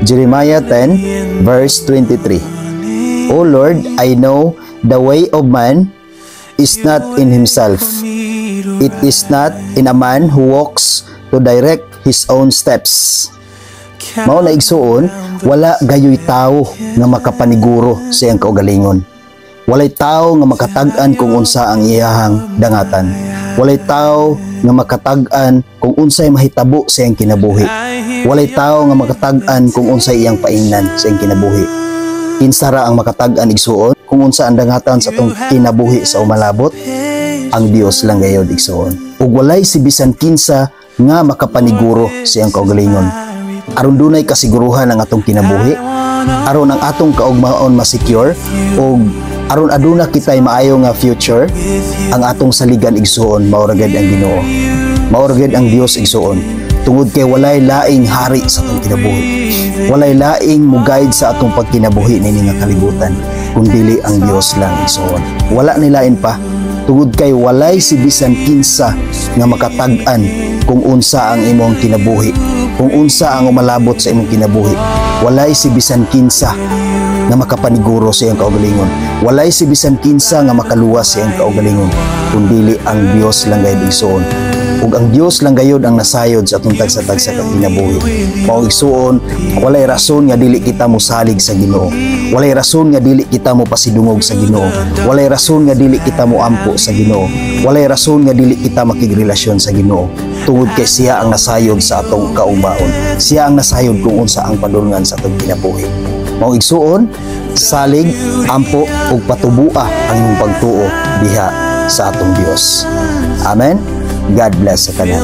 Jeremiah 10 verse 23. O Lord, I know the way of man is not in himself. It is not in a man who walks to direct his own steps. Mao na igsuon, wala gayoy tao nga makapaniguro sa iyang kaugalingon. Walay tao nga makatag-an kung unsa ang iyahang dangatan. Walay tao nga makatag-an kung unsay mahitabo sa iyang kinabuhi. Walay tao nga makatag-an kung unsay iyang paingnan sa iyang kinabuhi. Kinsara ang makatag-an igsuon kung unsa ang dangatan sa atong kinabuhi sa umalabot? Ang Dios lang gayud igsuon. Ug walay si bisan kinsa nga makapaniguro sa iyang kaugalingon. Aron dunay kasiguruhan ang atong kinabuhi, aron ang atong kaugmaon ma-secure, ug aron aduna kitay maayo nga future, ang atong saligan igsuon mao ra gid ang Ginoo. Mao ra gid ang Dios igsuon. Tungod kay walay laing hari sa atong kinabuhi. Walay laing mo-guide sa atong pagkinabuhi nini nga kalibutan, kundi ang Dios lang igsuon. Wala ni lain pa. Tungod kay walay si bisan kinsa nga makatag-an kung unsa ang imong kinabuhi, kung unsa ang umalabot sa imong kinabuhi. Walay si bisan kinsa nga makapaniguro sa iyang kaugalingon. Walay si bisan kinsa nga makaluwas sa iyang kaugalingon, kundi ang Dios lang gayud igsuon. Ug ang Dios lang gayud ang nasayod sa atong tagsa-tagsa ka kinabuhi. Mao igsuon, walay rason nga dili kita mosalig sa Ginoo. Walay rason nga dili kita mo pasidungog sa Ginoo. Walay rason nga dili kita mo ampo sa Ginoo. Walay rason nga dili kita makigrelasyon sa Ginoo. Tungod kay siya ang nasayod sa atong kaumbaon. Siya ang nasayod kung unsa ang padulngan sa atong kinabuhi. Mao igsuon, salig, ampo ug patubua ang imong pagtuo diha sa atong Dios. Amen. God bless sa tanan.